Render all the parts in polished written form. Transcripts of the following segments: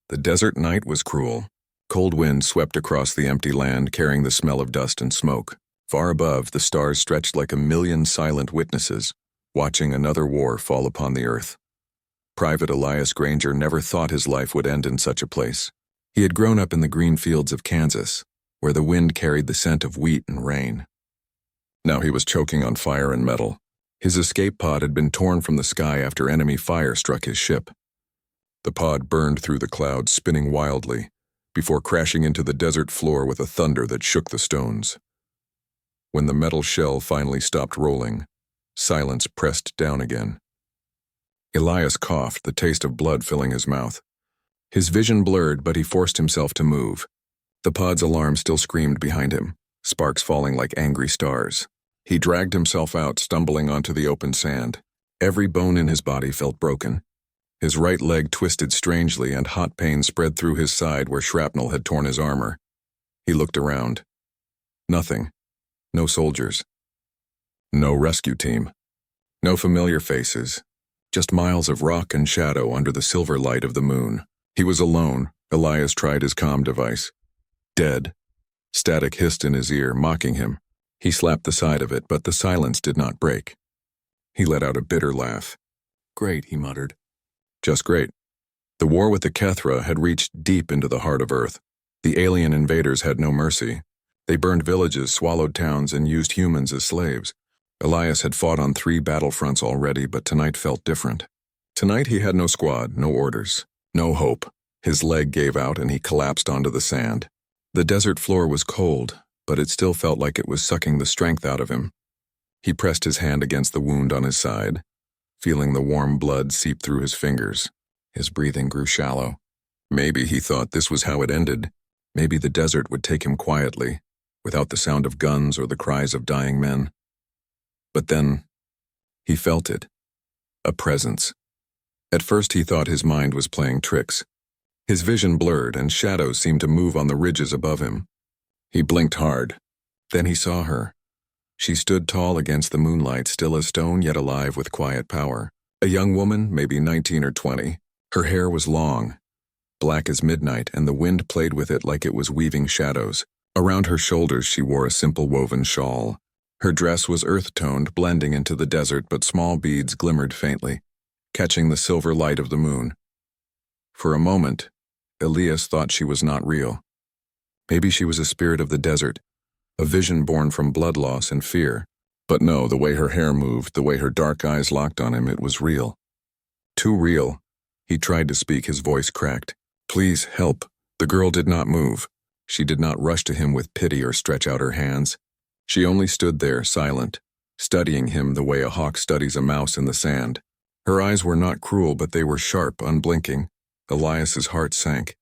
The desert night was cruel. Cold winds swept across the empty land, carrying the smell of dust and smoke. Far above, the stars stretched like a million silent witnesses, watching another war fall upon the earth. Private Elias Granger never thought his life would end in such a place. He had grown up in the green fields of Kansas, where the wind carried the scent of wheat and rain. Now he was choking on fire and metal. His escape pod had been torn from the sky after enemy fire struck his ship. The pod burned through the clouds, spinning wildly, before crashing into the desert floor with a thunder that shook the stones. When the metal shell finally stopped rolling, silence pressed down again. Elias coughed, the taste of blood filling his mouth. His vision blurred, but he forced himself to move. The pod's alarm still screamed behind him, sparks falling like angry stars. He dragged himself out, stumbling onto the open sand. Every bone in his body felt broken. His right leg twisted strangely, and hot pain spread through his side where shrapnel had torn his armor. He looked around. Nothing. No soldiers. No rescue team. No familiar faces. Just miles of rock and shadow under the silver light of the moon. He was alone. Elias tried his comm device. Dead. Static hissed in his ear, mocking him. He slapped the side of it, but the silence did not break. He let out a bitter laugh. "Great," he muttered. Just great. The war with the Kethra had reached deep into the heart of Earth. The alien invaders had no mercy. They burned villages, swallowed towns, and used humans as slaves. Elias had fought on 3 battlefronts already, but tonight felt different. Tonight he had no squad, no orders, no hope. His leg gave out and he collapsed onto the sand. The desert floor was cold, but it still felt like it was sucking the strength out of him. He pressed his hand against the wound on his side, feeling the warm blood seep through his fingers. His breathing grew shallow. Maybe he thought this was how it ended. Maybe the desert would take him quietly, without the sound of guns or the cries of dying men. But then, he felt it. A presence. At first he thought his mind was playing tricks. His vision blurred and shadows seemed to move on the ridges above him. He blinked hard. Then he saw her. She stood tall against the moonlight, still as stone yet alive with quiet power. A young woman, maybe 19 or 20. Her hair was long, black as midnight, and the wind played with it like it was weaving shadows. Around her shoulders she wore a simple woven shawl. Her dress was earth-toned, blending into the desert, but small beads glimmered faintly, catching the silver light of the moon. For a moment, Elias thought she was not real. Maybe she was a spirit of the desert, a vision born from blood loss and fear. But no, the way her hair moved, the way her dark eyes locked on him, it was real. Too real. He tried to speak, his voice cracked. "Please, help." The girl did not move. She did not rush to him with pity or stretch out her hands. She only stood there, silent, studying him the way a hawk studies a mouse in the sand. Her eyes were not cruel, but they were sharp, unblinking. Elias's heart sank.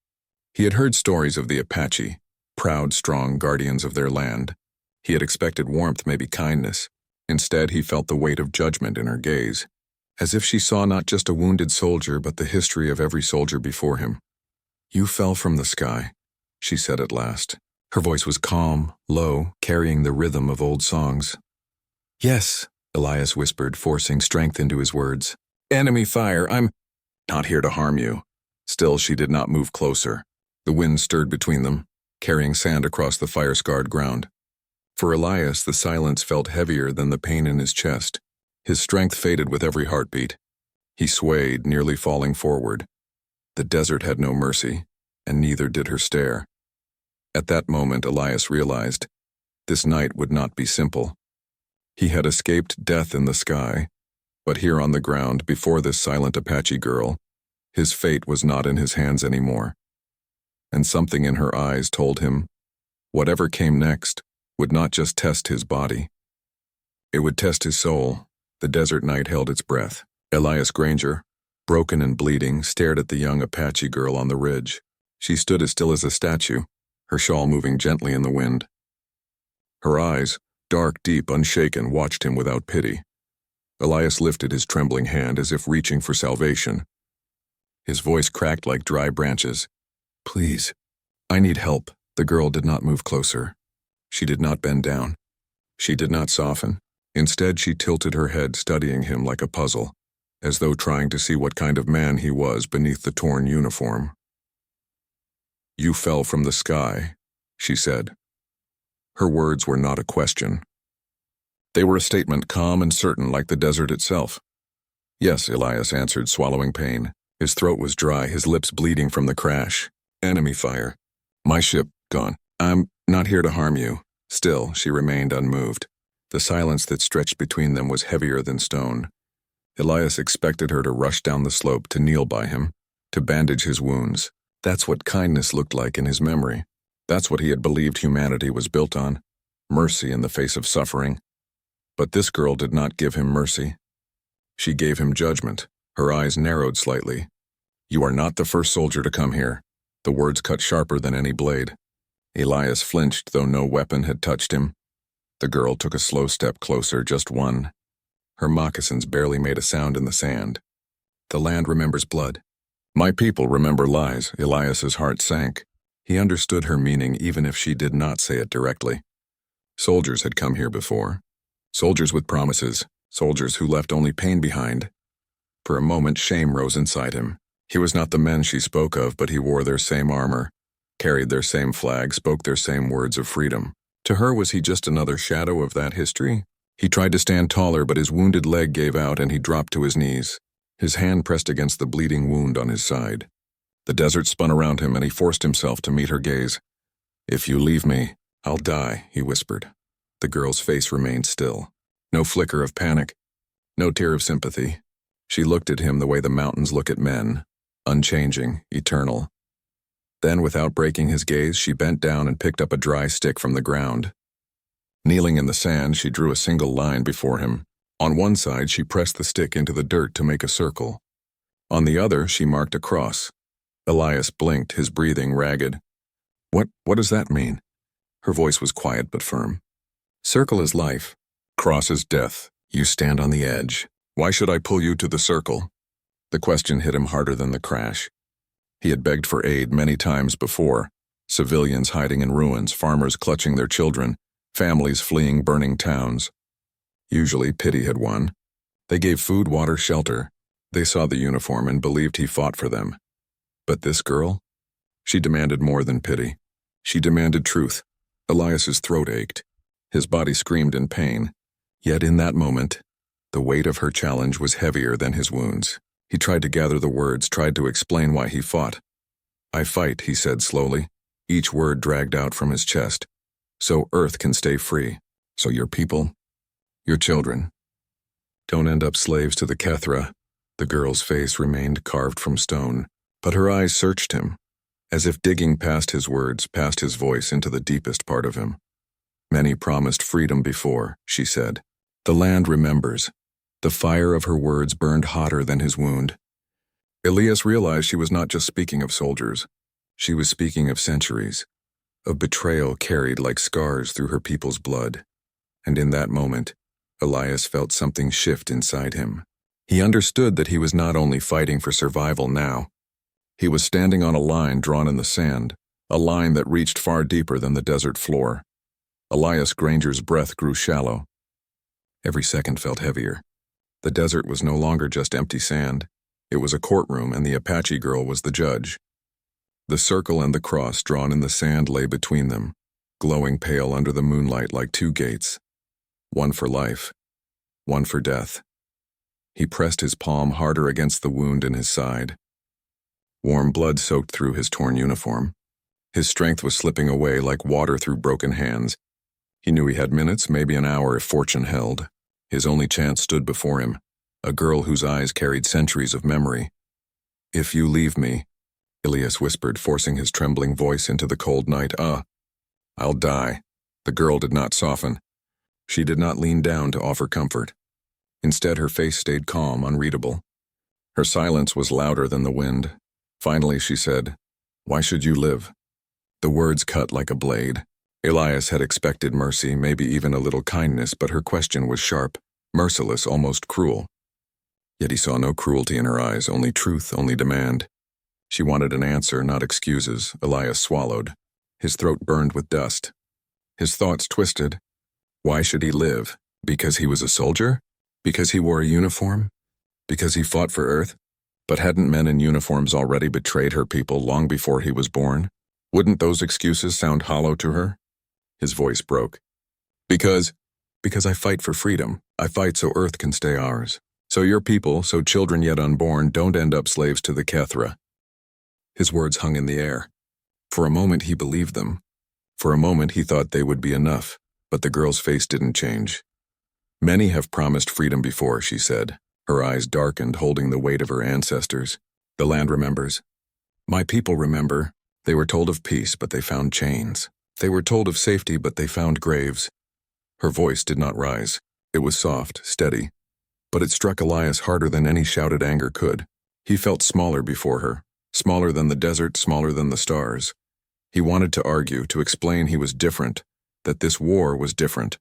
He had heard stories of the Apache, proud, strong guardians of their land. He had expected warmth, maybe kindness. Instead, he felt the weight of judgment in her gaze, as if she saw not just a wounded soldier, but the history of every soldier before him. "You fell from the sky," she said at last. Her voice was calm, low, carrying the rhythm of old songs. "Yes," Elias whispered, forcing strength into his words. "Enemy fire, I'm not here to harm you." Still, she did not move closer. The wind stirred between them, carrying sand across the fire-scarred ground. For Elias, the silence felt heavier than the pain in his chest. His strength faded with every heartbeat. He swayed, nearly falling forward. The desert had no mercy, and neither did her stare. At that moment, Elias realized this night would not be simple. He had escaped death in the sky, but here on the ground, before this silent Apache girl, his fate was not in his hands anymore. And something in her eyes told him whatever came next would not just test his body. It would test his soul. The desert night held its breath. Elias Granger, broken and bleeding, stared at the young Apache girl on the ridge. She stood as still as a statue, her shawl moving gently in the wind. Her eyes, dark, deep, unshaken, watched him without pity. Elias lifted his trembling hand as if reaching for salvation. His voice cracked like dry branches. "Please, I need help." The girl did not move closer. She did not bend down. She did not soften. Instead, she tilted her head, studying him like a puzzle, as though trying to see what kind of man he was beneath the torn uniform. "You fell from the sky," she said. Her words were not a question. They were a statement calm and certain like the desert itself. "Yes," Elias answered, swallowing pain. His throat was dry, his lips bleeding from the crash. "Enemy fire. My ship, gone. I'm not here to harm you." Still, she remained unmoved. The silence that stretched between them was heavier than stone. Elias expected her to rush down the slope, to kneel by him, to bandage his wounds. That's what kindness looked like in his memory. That's what he had believed humanity was built on. Mercy in the face of suffering. But this girl did not give him mercy. She gave him judgment. Her eyes narrowed slightly. "You are not the first soldier to come here." The words cut sharper than any blade. Elias flinched, though no weapon had touched him. The girl took a slow step closer, just one. Her moccasins barely made a sound in the sand. "The land remembers blood." "My people remember lies." Elias's heart sank. He understood her meaning even if she did not say it directly. Soldiers had come here before. Soldiers with promises. Soldiers who left only pain behind. For a moment, shame rose inside him. He was not the men she spoke of, but he wore their same armor, carried their same flag, spoke their same words of freedom. To her, was he just another shadow of that history? He tried to stand taller, but his wounded leg gave out and he dropped to his knees. His hand pressed against the bleeding wound on his side. The desert spun around him and he forced himself to meet her gaze. "If you leave me, I'll die," he whispered. The girl's face remained still. No flicker of panic. No tear of sympathy. She looked at him the way the mountains look at men, unchanging, eternal. Then, without breaking his gaze, she bent down and picked up a dry stick from the ground. Kneeling in the sand, she drew a single line before him. On one side, she pressed the stick into the dirt to make a circle. On the other, she marked a cross. Elias blinked, his breathing ragged. What does that mean?" Her voice was quiet but firm. "Circle is life. Cross is death. You stand on the edge. Why should I pull you to the circle?" The question hit him harder than the crash. He had begged for aid many times before. Civilians hiding in ruins, farmers clutching their children, families fleeing burning towns. Usually pity had won. They gave food, water, shelter. They saw the uniform and believed he fought for them. But this girl? She demanded more than pity. She demanded truth. Elias's throat ached. His body screamed in pain. Yet in that moment, the weight of her challenge was heavier than his wounds. He tried to gather the words, tried to explain why he fought. "I fight," he said slowly, each word dragged out from his chest. "So Earth can stay free. So your people, your children, don't end up slaves to the Kethra." The girl's face remained carved from stone, but her eyes searched him, as if digging past his words, past his voice into the deepest part of him. "Many promised freedom before," she said. "The land remembers." The fire of her words burned hotter than his wound. Elias realized she was not just speaking of soldiers. She was speaking of centuries, of betrayal carried like scars through her people's blood. And in that moment, Elias felt something shift inside him. He understood that he was not only fighting for survival now. He was standing on a line drawn in the sand, a line that reached far deeper than the desert floor. Elias Granger's breath grew shallow. Every second felt heavier. The desert was no longer just empty sand. It was a courtroom, and the Apache girl was the judge. The circle and the cross drawn in the sand lay between them, glowing pale under the moonlight like two gates. One for life, one for death. He pressed his palm harder against the wound in his side. Warm blood soaked through his torn uniform. His strength was slipping away like water through broken hands. He knew he had minutes, maybe an hour if fortune held. His only chance stood before him, a girl whose eyes carried centuries of memory. "If you leave me," Elias whispered, forcing his trembling voice into the cold night, "I'll die." The girl did not soften. She did not lean down to offer comfort. Instead, her face stayed calm, unreadable. Her silence was louder than the wind. Finally, she said, "Why should you live?" The words cut like a blade. Elias had expected mercy, maybe even a little kindness, but her question was sharp, merciless, almost cruel. Yet he saw no cruelty in her eyes, only truth, only demand. She wanted an answer, not excuses. Elias swallowed. His throat burned with dust. His thoughts twisted. Why should he live? Because he was a soldier? Because he wore a uniform? Because he fought for Earth? But hadn't men in uniforms already betrayed her people long before he was born? Wouldn't those excuses sound hollow to her? His voice broke. Because I fight for freedom. I fight so Earth can stay ours. So your people, so children yet unborn, don't end up slaves to the Kethra. His words hung in the air. For a moment he believed them. For a moment he thought they would be enough, but the girl's face didn't change. Many have promised freedom before, she said, her eyes darkened, holding the weight of her ancestors. The land remembers. My people remember. They were told of peace, but they found chains. They were told of safety, but they found graves. Her voice did not rise. It was soft, steady. But it struck Elias harder than any shouted anger could. He felt smaller before her, smaller than the desert, smaller than the stars. He wanted to argue, to explain he was different, that this war was different.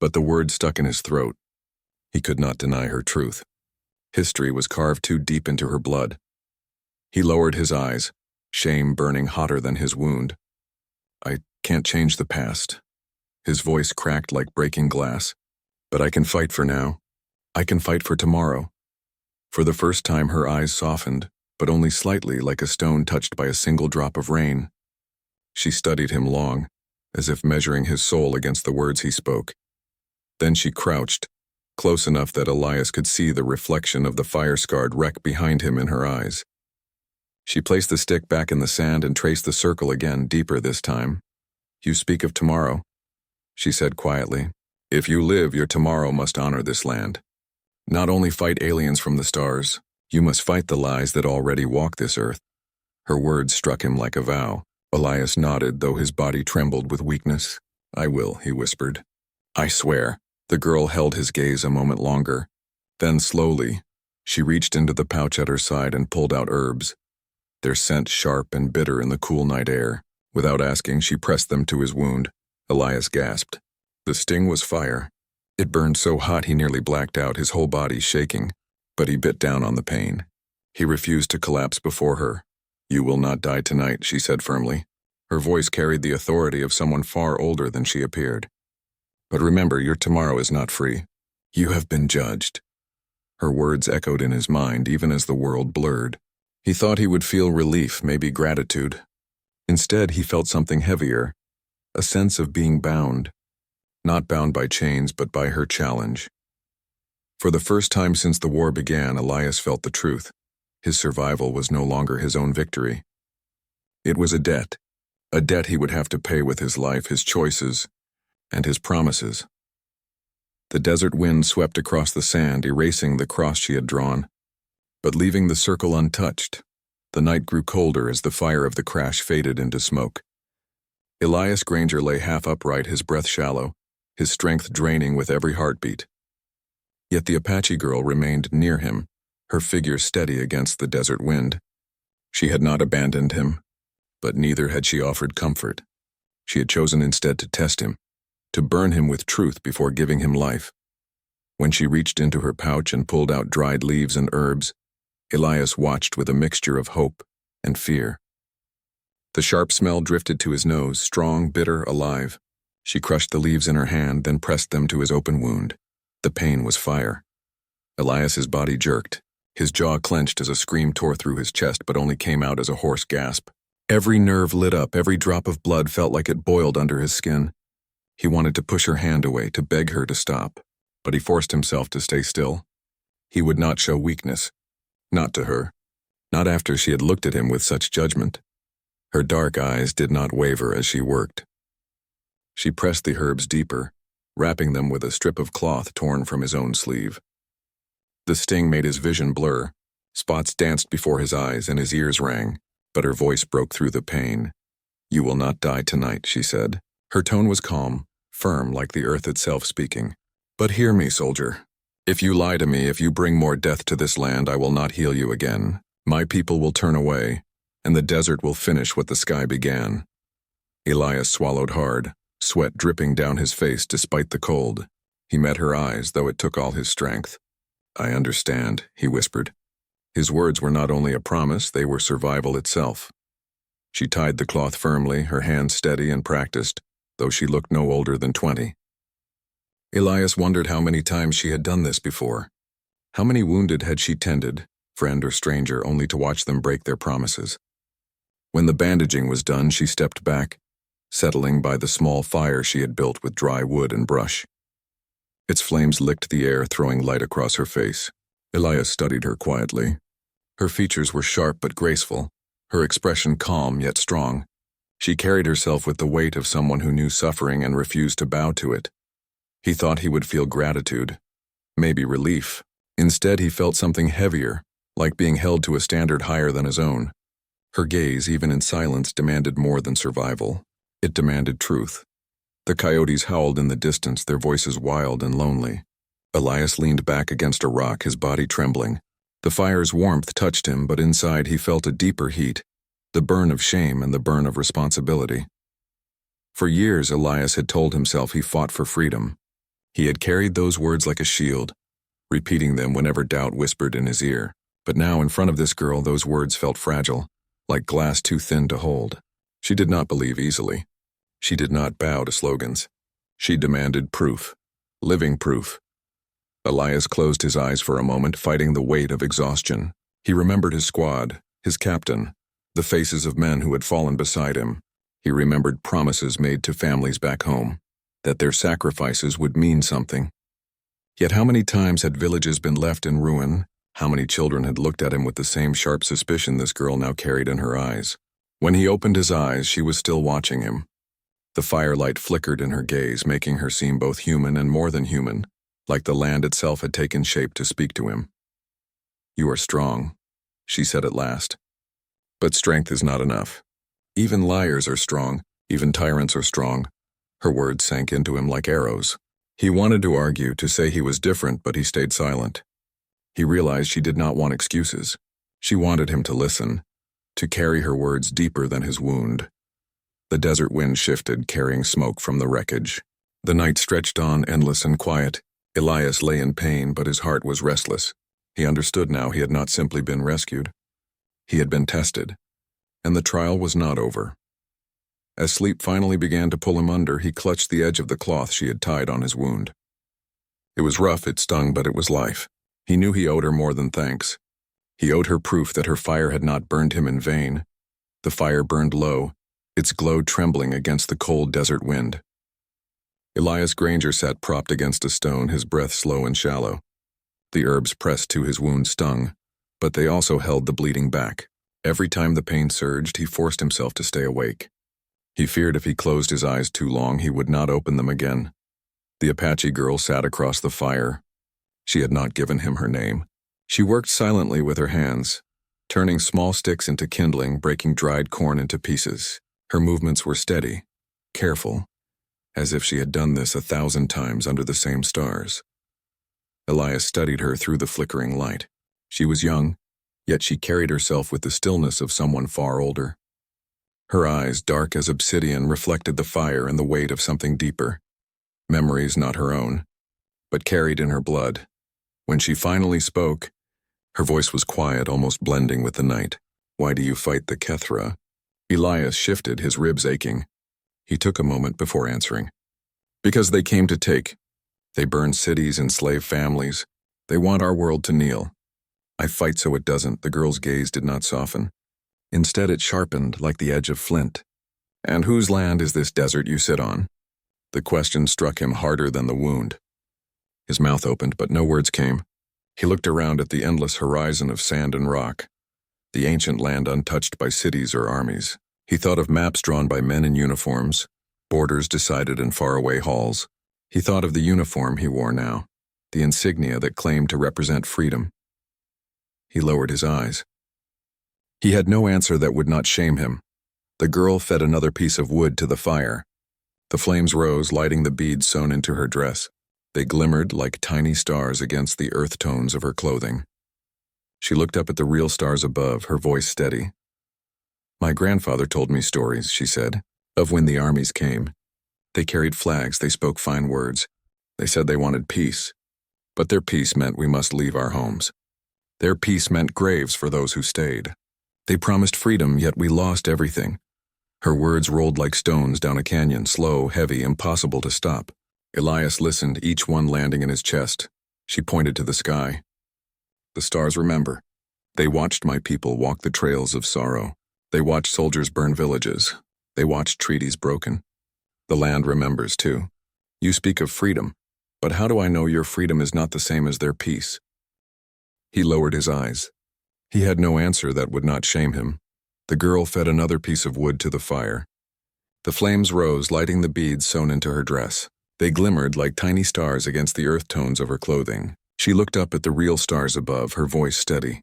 But the word stuck in his throat. He could not deny her truth. History was carved too deep into her blood. He lowered his eyes, shame burning hotter than his wound. I can't change the past. His voice cracked like breaking glass. But I can fight for now. I can fight for tomorrow. For the first time her eyes softened, but only slightly, like a stone touched by a single drop of rain. She studied him long, as if measuring his soul against the words he spoke. Then she crouched, close enough that Elias could see the reflection of the fire-scarred wreck behind him in her eyes. She placed the stick back in the sand and traced the circle again, deeper this time. You speak of tomorrow, she said quietly. If you live, your tomorrow must honor this land. Not only fight aliens from the stars, you must fight the lies that already walk this earth. Her words struck him like a vow. Elias nodded, though his body trembled with weakness. I will, he whispered. I swear. The girl held his gaze a moment longer. Then slowly, she reached into the pouch at her side and pulled out herbs, their scent sharp and bitter in the cool night air. Without asking, she pressed them to his wound. Elias gasped. The sting was fire. It burned so hot he nearly blacked out, his whole body shaking, but he bit down on the pain. He refused to collapse before her. You will not die tonight, she said firmly. Her voice carried the authority of someone far older than she appeared. But remember, your tomorrow is not free. You have been judged. Her words echoed in his mind, even as the world blurred. He thought he would feel relief, maybe gratitude. Instead, he felt something heavier, a sense of being bound. Not bound by chains, but by her challenge. For the first time since the war began, Elias felt the truth. His survival was no longer his own victory. It was a debt he would have to pay with his life, his choices, and his promises. The desert wind swept across the sand, erasing the cross she had drawn, but leaving the circle untouched. The night grew colder as the fire of the crash faded into smoke. Elias Granger lay half upright, his breath shallow, his strength draining with every heartbeat. Yet the Apache girl remained near him, her figure steady against the desert wind. She had not abandoned him, but neither had she offered comfort. She had chosen instead to test him, to burn him with truth before giving him life. When she reached into her pouch and pulled out dried leaves and herbs, Elias watched with a mixture of hope and fear. The sharp smell drifted to his nose, strong, bitter, alive. She crushed the leaves in her hand, then pressed them to his open wound. The pain was fire. Elias's body jerked. His jaw clenched as a scream tore through his chest, but only came out as a hoarse gasp. Every nerve lit up, every drop of blood felt like it boiled under his skin. He wanted to push her hand away, to beg her to stop, but he forced himself to stay still. He would not show weakness. Not to her. Not after she had looked at him with such judgment. Her dark eyes did not waver as she worked. She pressed the herbs deeper, wrapping them with a strip of cloth torn from his own sleeve. The sting made his vision blur. Spots danced before his eyes and his ears rang, but her voice broke through the pain. You will not die tonight, she said. Her tone was calm, firm like the earth itself speaking. But hear me, soldier. If you lie to me, if you bring more death to this land, I will not heal you again. My people will turn away, and the desert will finish what the sky began. Elias swallowed hard, sweat dripping down his face despite the cold. He met her eyes, though it took all his strength. I understand, he whispered. His words were not only a promise, they were survival itself. She tied the cloth firmly, her hands steady and practiced, though she looked no older than 20. Elias wondered how many times she had done this before. How many wounded had she tended, friend or stranger, only to watch them break their promises? When the bandaging was done, she stepped back, settling by the small fire she had built with dry wood and brush. Its flames licked the air, throwing light across her face. Elias studied her quietly. Her features were sharp but graceful, her expression calm yet strong. She carried herself with the weight of someone who knew suffering and refused to bow to it. He thought he would feel gratitude, maybe relief. Instead, he felt something heavier, like being held to a standard higher than his own. Her gaze, even in silence, demanded more than survival. It demanded truth. The coyotes howled in the distance, their voices wild and lonely. Elias leaned back against a rock, his body trembling. The fire's warmth touched him, but inside he felt a deeper heat, the burn of shame and the burn of responsibility. For years, Elias had told himself he fought for freedom. He had carried those words like a shield, repeating them whenever doubt whispered in his ear. But now, in front of this girl, those words felt fragile, like glass too thin to hold. She did not believe easily. She did not bow to slogans. She demanded proof, living proof. Elias closed his eyes for a moment, fighting the weight of exhaustion. He remembered his squad, his captain, the faces of men who had fallen beside him. He remembered promises made to families back home, that their sacrifices would mean something. Yet how many times had villages been left in ruin? How many children had looked at him with the same sharp suspicion this girl now carried in her eyes? When he opened his eyes, she was still watching him. The firelight flickered in her gaze, making her seem both human and more than human, like the land itself had taken shape to speak to him. "You are strong," she said at last. "But strength is not enough. Even liars are strong, even tyrants are strong." Her words sank into him like arrows. He wanted to argue, to say he was different, but he stayed silent. He realized she did not want excuses. She wanted him to listen, to carry her words deeper than his wound. The desert wind shifted, carrying smoke from the wreckage. The night stretched on, endless and quiet. Elias lay in pain, but his heart was restless. He understood now he had not simply been rescued. He had been tested, and the trial was not over. As sleep finally began to pull him under, he clutched the edge of the cloth she had tied on his wound. It was rough, it stung, but it was life. He knew he owed her more than thanks. He owed her proof that her fire had not burned him in vain. The fire burned low, its glow trembling against the cold desert wind. Elias Granger sat propped against a stone, his breath slow and shallow. The herbs pressed to his wound stung, but they also held the bleeding back. Every time the pain surged, he forced himself to stay awake. He feared if he closed his eyes too long, he would not open them again. The Apache girl sat across the fire. She had not given him her name. She worked silently with her hands, turning small sticks into kindling, breaking dried corn into pieces. Her movements were steady, careful, as if she had done this 1,000 times under the same stars. Elias studied her through the flickering light. She was young, yet she carried herself with the stillness of someone far older. Her eyes, dark as obsidian, reflected the fire and the weight of something deeper. Memories not her own, but carried in her blood. When she finally spoke, her voice was quiet, almost blending with the night. "Why do you fight the Kethra?" Elias shifted, his ribs aching. He took a moment before answering. "Because they came to take. They burn cities, enslave families. They want our world to kneel. I fight so it doesn't." The girl's gaze did not soften. Instead, it sharpened like the edge of flint. "And whose land is this desert you sit on?" The question struck him harder than the wound. His mouth opened, but no words came. He looked around at the endless horizon of sand and rock, the ancient land untouched by cities or armies. He thought of maps drawn by men in uniforms, borders decided in faraway halls. He thought of the uniform he wore now, the insignia that claimed to represent freedom. He lowered his eyes. He had no answer that would not shame him. The girl fed another piece of wood to the fire. The flames rose, lighting the beads sewn into her dress. They glimmered like tiny stars against the earth tones of her clothing. She looked up at the real stars above, her voice steady. "My grandfather told me stories," she said, "of when the armies came. They carried flags, they spoke fine words. They said they wanted peace. But their peace meant we must leave our homes. Their peace meant graves for those who stayed. They promised freedom, yet we lost everything." Her words rolled like stones down a canyon, slow, heavy, impossible to stop. Elias listened, each one landing in his chest. She pointed to the sky. "The stars remember. They watched my people walk the trails of sorrow. They watched soldiers burn villages. They watched treaties broken. The land remembers, too. You speak of freedom, but how do I know your freedom is not the same as their peace? He lowered his eyes. He had no answer that would not shame him. The girl fed another piece of wood to the fire. The flames rose, lighting the beads sewn into her dress. They glimmered like tiny stars against the earth tones of her clothing. She looked up at the real stars above, her voice steady.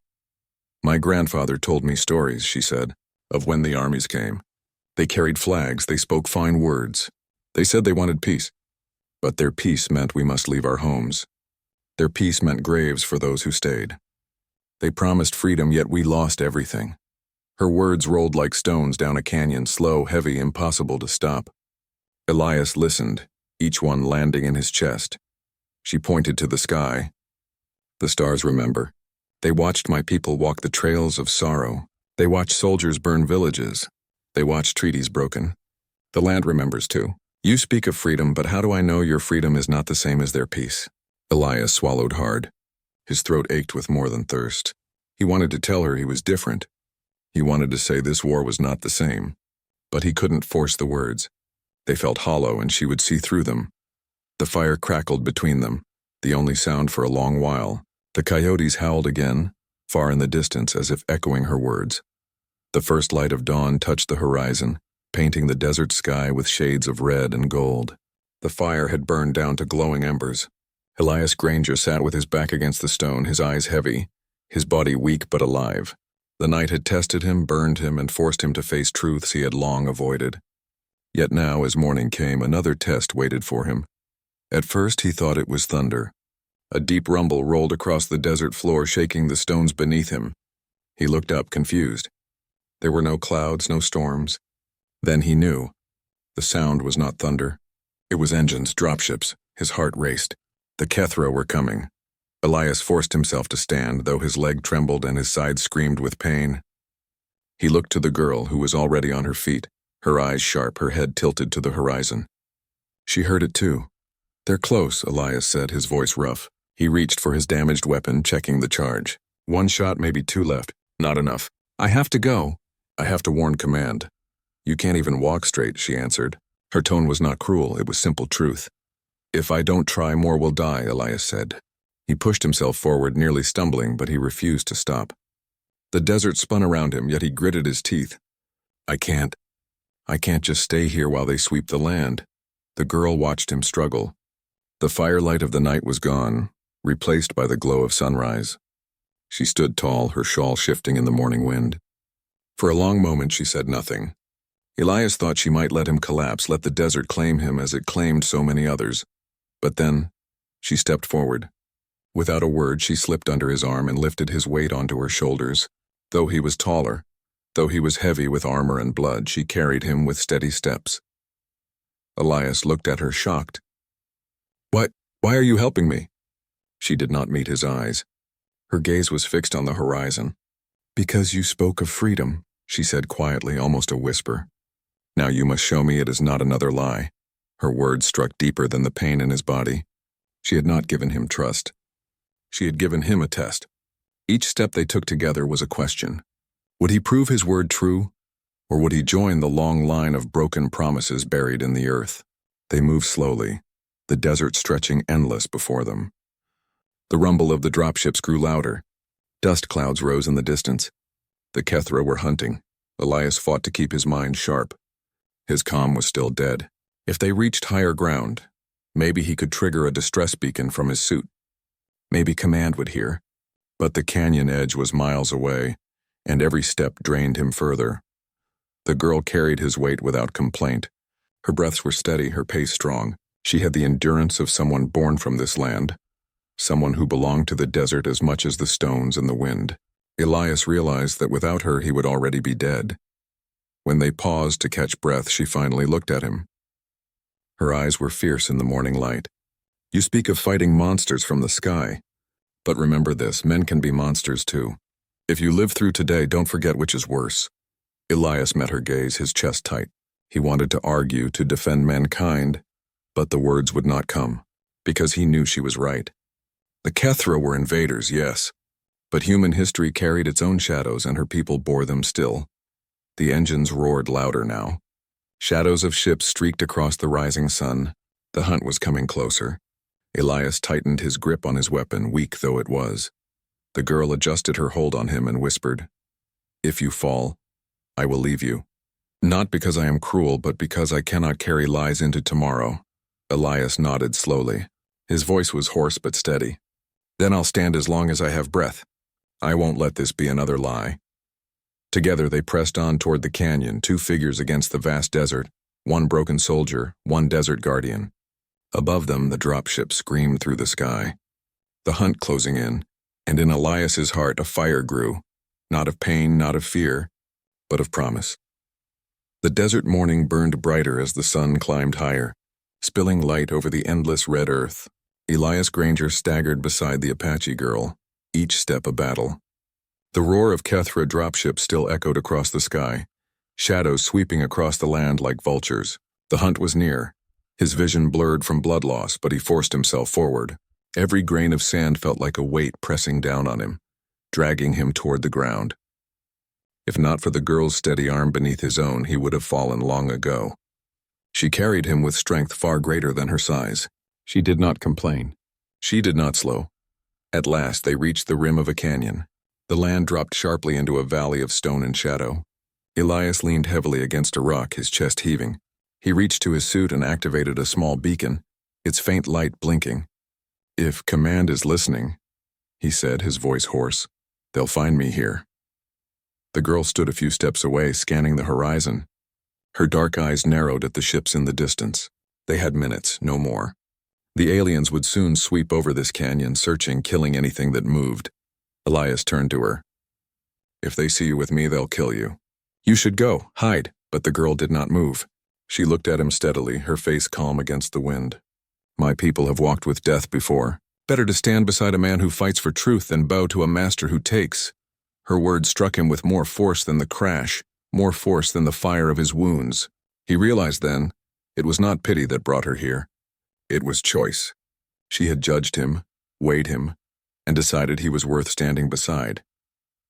My grandfather told me stories, she said, of when the armies came. They carried flags, they spoke fine words. They said they wanted peace. But their peace meant we must leave our homes. Their peace meant graves for those who stayed. They promised freedom, yet we lost everything. Her words rolled like stones down a canyon, slow, heavy, impossible to stop. Elias listened, each one landing in his chest. She pointed to the sky. The stars remember. They watched my people walk the trails of sorrow. They watched soldiers burn villages. They watched treaties broken. The land remembers too. You speak of freedom, but how do I know your freedom is not the same as their peace? Elias swallowed hard. His throat ached with more than thirst. He wanted to tell her he was different. He wanted to say this war was not the same. But he couldn't force the words. They felt hollow, and she would see through them. The fire crackled between them, the only sound for a long while. The coyotes howled again, far in the distance, as if echoing her words. The first light of dawn touched the horizon, painting the desert sky with shades of red and gold. The fire had burned down to glowing embers. Elias Granger sat with his back against the stone, his eyes heavy, his body weak but alive. The night had tested him, burned him, and forced him to face truths he had long avoided. Yet now, as morning came, another test waited for him. At first he thought it was thunder. A deep rumble rolled across the desert floor, shaking the stones beneath him. He looked up, confused. There were no clouds, no storms. Then he knew. The sound was not thunder. It was engines, dropships. His heart raced. The Kethra were coming. Elias forced himself to stand, though his leg trembled and his side screamed with pain. He looked to the girl, who was already on her feet, her eyes sharp, her head tilted to the horizon. She heard it too. They're close, Elias said, his voice rough. He reached for his damaged weapon, checking the charge. One shot, maybe two left. Not enough. I have to go. I have to warn command. You can't even walk straight, she answered. Her tone was not cruel, it was simple truth. If I don't try, more will die, Elias said. He pushed himself forward, nearly stumbling, but he refused to stop. The desert spun around him, yet he gritted his teeth. I can't just stay here while they sweep the land. The girl watched him struggle. The firelight of the night was gone, replaced by the glow of sunrise. She stood tall, her shawl shifting in the morning wind. For a long moment she said nothing. Elias thought she might let him collapse, let the desert claim him as it claimed so many others. But then, she stepped forward. Without a word, she slipped under his arm and lifted his weight onto her shoulders. Though he was taller, though he was heavy with armor and blood, she carried him with steady steps. Elias looked at her, shocked. Why are you helping me? She did not meet his eyes. Her gaze was fixed on the horizon. Because you spoke of freedom, she said quietly, almost a whisper. Now you must show me it is not another lie. Her words struck deeper than the pain in his body. She had not given him trust. She had given him a test. Each step they took together was a question. Would he prove his word true, or would he join the long line of broken promises buried in the earth? They moved slowly, the desert stretching endless before them. The rumble of the dropships grew louder. Dust clouds rose in the distance. The Kethra were hunting. Elias fought to keep his mind sharp. His calm was still dead. If they reached higher ground, maybe he could trigger a distress beacon from his suit. Maybe command would hear. But the canyon edge was miles away, and every step drained him further. The girl carried his weight without complaint. Her breaths were steady, her pace strong. She had the endurance of someone born from this land, someone who belonged to the desert as much as the stones and the wind. Elias realized that without her he would already be dead. When they paused to catch breath, she finally looked at him. Her eyes were fierce in the morning light. You speak of fighting monsters from the sky. But remember this, men can be monsters too. If you live through today, don't forget which is worse. Elias met her gaze, his chest tight. He wanted to argue, to defend mankind, but the words would not come, because he knew she was right. The Kethra were invaders, yes, but human history carried its own shadows and her people bore them still. The engines roared louder now. Shadows of ships streaked across the rising sun. The hunt was coming closer. Elias tightened his grip on his weapon, weak though it was. The girl adjusted her hold on him and whispered, "If you fall, I will leave you. Not because I am cruel, but because I cannot carry lies into tomorrow." Elias nodded slowly. His voice was hoarse but steady. "Then I'll stand as long as I have breath. I won't let this be another lie." Together they pressed on toward the canyon, two figures against the vast desert, one broken soldier, one desert guardian. Above them, the dropship screamed through the sky. The hunt closing in, and in Elias's heart a fire grew, not of pain, not of fear, but of promise. The desert morning burned brighter as the sun climbed higher, spilling light over the endless red earth. Elias Granger staggered beside the Apache girl, each step a battle. The roar of Kethra dropship still echoed across the sky, shadows sweeping across the land like vultures. The hunt was near. His vision blurred from blood loss, but he forced himself forward. Every grain of sand felt like a weight pressing down on him, dragging him toward the ground. If not for the girl's steady arm beneath his own, he would have fallen long ago. She carried him with strength far greater than her size. She did not complain. She did not slow. At last they reached the rim of a canyon. The land dropped sharply into a valley of stone and shadow. Elias leaned heavily against a rock, his chest heaving. He reached to his suit and activated a small beacon, its faint light blinking. "If command is listening," he said, his voice hoarse, "they'll find me here." The girl stood a few steps away, scanning the horizon. Her dark eyes narrowed at the ships in the distance. They had minutes, no more. The aliens would soon sweep over this canyon, searching, killing anything that moved. Elias turned to her. "If they see you with me, they'll kill you. You should go, hide." But the girl did not move. She looked at him steadily, her face calm against the wind. "My people have walked with death before. Better to stand beside a man who fights for truth than bow to a master who takes." Her words struck him with more force than the crash, more force than the fire of his wounds. He realized then, it was not pity that brought her here. It was choice. She had judged him, weighed him, and decided he was worth standing beside.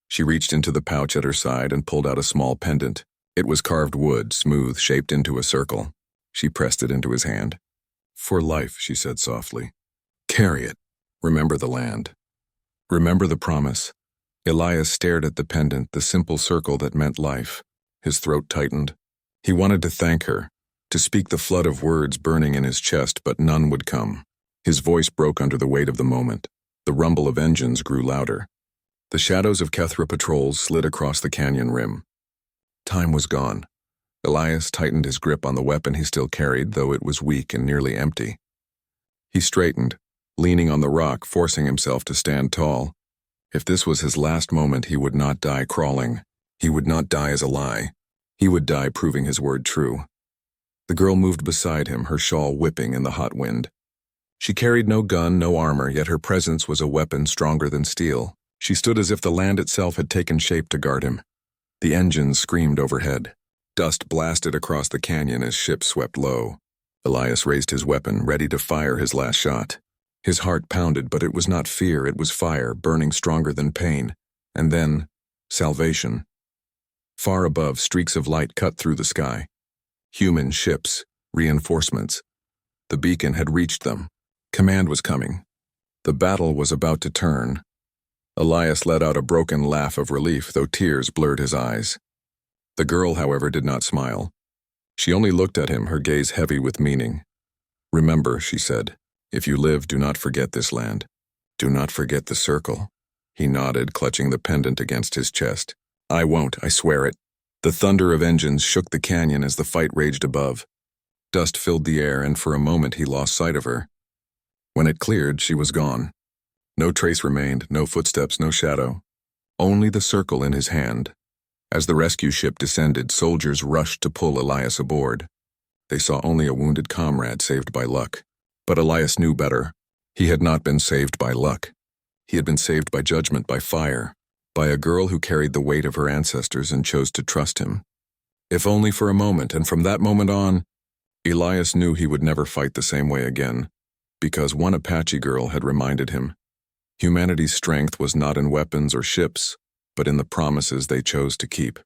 She reached into the pouch at her side and pulled out a small pendant. It was carved wood, smooth, shaped into a circle. She pressed it into his hand. "For life," she said softly. "Carry it. Remember the land. Remember the promise." Elias stared at the pendant, the simple circle that meant life. His throat tightened. He wanted to thank her, to speak the flood of words burning in his chest, but none would come. His voice broke under the weight of the moment. The rumble of engines grew louder. The shadows of Kethra patrols slid across the canyon rim. Time was gone. Elias tightened his grip on the weapon he still carried, though it was weak and nearly empty. He straightened, leaning on the rock, forcing himself to stand tall. If this was his last moment, he would not die crawling. He would not die as a lie. He would die proving his word true. The girl moved beside him, her shawl whipping in the hot wind. She carried no gun, no armor, yet her presence was a weapon stronger than steel. She stood as if the land itself had taken shape to guard him. The engines screamed overhead. Dust blasted across the canyon as ships swept low. Elias raised his weapon, ready to fire his last shot. His heart pounded, but it was not fear, it was fire, burning stronger than pain. And then, salvation. Far above, streaks of light cut through the sky. Human ships, reinforcements. The beacon had reached them. Command was coming. The battle was about to turn. Elias let out a broken laugh of relief, though tears blurred his eyes. The girl, however, did not smile. She only looked at him, her gaze heavy with meaning. "Remember," she said, "if you live, do not forget this land. Do not forget the circle." He nodded, clutching the pendant against his chest. "I won't, I swear it." The thunder of engines shook the canyon as the fight raged above. Dust filled the air, and for a moment he lost sight of her. When it cleared, she was gone. No trace remained, no footsteps, no shadow. Only the circle in his hand. As the rescue ship descended, soldiers rushed to pull Elias aboard. They saw only a wounded comrade saved by luck. But Elias knew better. He had not been saved by luck. He had been saved by judgment, by fire, by a girl who carried the weight of her ancestors and chose to trust him. If only for a moment, and from that moment on, Elias knew he would never fight the same way again, because one Apache girl had reminded him. Humanity's strength was not in weapons or ships, but in the promises they chose to keep.